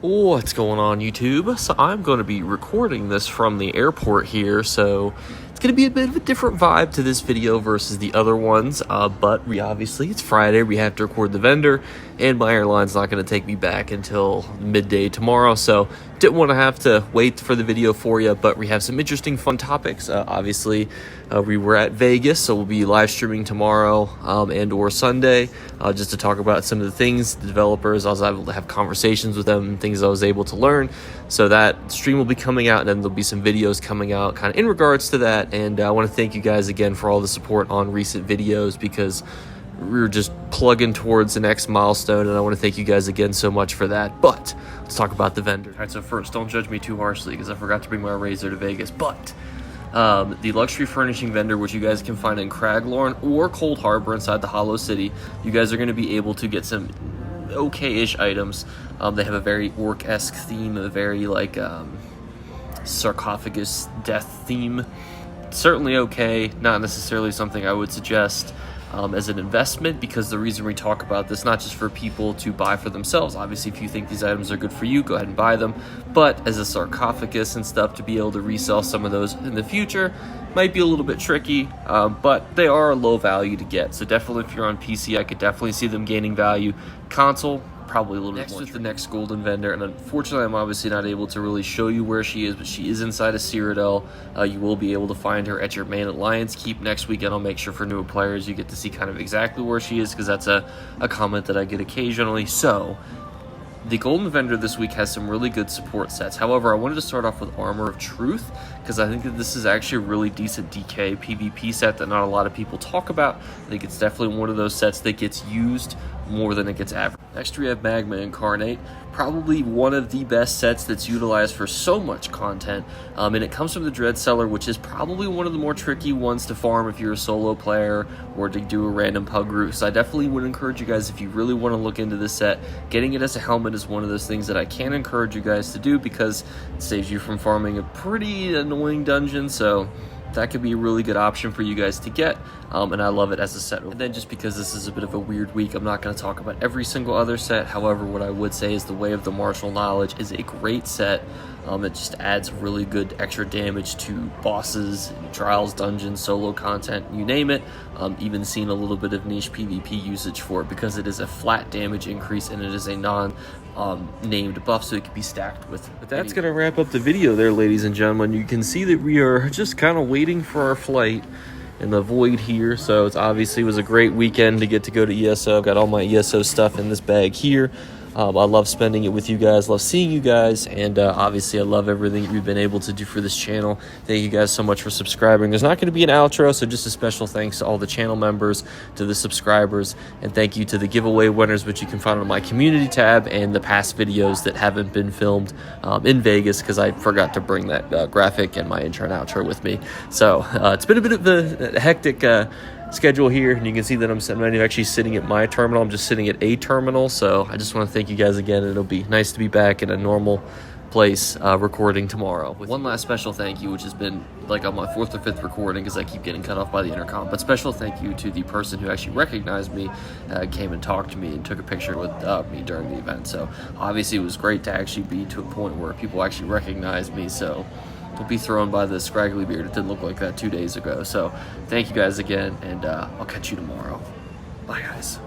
What's going on, YouTube? So I'm going to be recording this from the airport here, so it's going to be a bit of a different vibe to this video versus the other ones, but obviously it's Friday, we have to record the vendor, and my airline's not going to take me back until midday tomorrow, so didn't want to have to wait for the video for you, but we have some interesting fun topics. Obviously, we were at Vegas, so we'll be live streaming tomorrow and or Sunday, just to talk about some of the things, the developers. I was able to have conversations with them, things I was able to learn. So that stream will be coming out, and then there'll be some videos coming out kind of in regards to that. And I want to thank you guys again for all the support on recent videos, because we're just plugging towards the next milestone, and I want to thank you guys again so much for that. But let's talk about the vendor. All right, so first, don't judge me too harshly because I forgot to bring my razor to Vegas, but the luxury furnishing vendor, which you guys can find in Craglorn or Cold Harbor inside the Hollow City, you guys are going to be able to get some okay-ish items. They have a very orc-esque theme, a very like sarcophagus death theme. Certainly okay, not necessarily something I would suggest as an investment, because the reason we talk about this, not just for people to buy for themselves, obviously if you think these items are good for you, go ahead and buy them, but as a sarcophagus and stuff, to be able to resell some of those in the future might be a little bit tricky, but they are a low value to get. So definitely if you're on PC, I could definitely see them gaining value. Console, probably a little bit more. Next is the next golden vendor, and unfortunately I'm obviously not able to really show you where she is, but she is inside of Cyrodiil. You will be able to find her at your main Alliance Keep next weekend. I'll make sure for newer players you get to see kind of exactly where she is, because that's a comment that I get occasionally. So the golden vendor this week has some really good support sets. However, I wanted to start off with Armor of Truth, because I think that this is actually a really decent DK PvP set that not a lot of people talk about. I think it's definitely one of those sets that gets used more than it gets average. Next we have Magma Incarnate, probably one of the best sets that's utilized for so much content, and it comes from the Dread Cellar, which is probably one of the more tricky ones to farm if you're a solo player or to do a random pug route. So I definitely would encourage you guys, if you really want to look into this set, getting it as a helmet is one of those things that I can encourage you guys to do, because it saves you from farming a pretty annoying dungeon. So that could be a really good option for you guys to get, and I love it as a set. And then, just because this is a bit of a weird week, I'm not going to talk about every single other set. However, what I would say is the Way of the Martial Knowledge is a great set. It just adds really good extra damage to bosses, trials, dungeons, solo content, you name it. Even seen a little bit of niche PvP usage for it, because it is a flat damage increase and it is a named buff, so it can be stacked with. But that's going to wrap up the video there, ladies and gentlemen. You can see that we are just kind of waiting for our flight in the void here. So it's obviously was a great weekend to get to go to ESO. I've got all my ESO stuff in this bag here. I love spending it with you guys, love seeing you guys, and obviously I love everything that we've been able to do for this channel. Thank you guys so much for subscribing. There's not going to be an outro, so just a special thanks to all the channel members, to the subscribers, and thank you to the giveaway winners, which you can find on my community tab and the past videos that haven't been filmed in Vegas, because I forgot to bring that graphic and my intro and outro with me. So it's been a bit of a hectic schedule here, and you can see that I'm not actually sitting at my terminal, I'm just sitting at a terminal. So I just want to thank you guys again, and it'll be nice to be back in a normal place recording tomorrow. With one last special thank you, which has been like on my 4th or 5th recording, because I keep getting cut off by the intercom, but special thank you to the person who actually recognized me, came and talked to me and took a picture with me during the event. So obviously it was great to actually be to a point where people actually recognized me. So don't be thrown by the scraggly beard. It didn't look like that 2 days ago. So thank you guys again, and I'll catch you tomorrow. Bye, guys.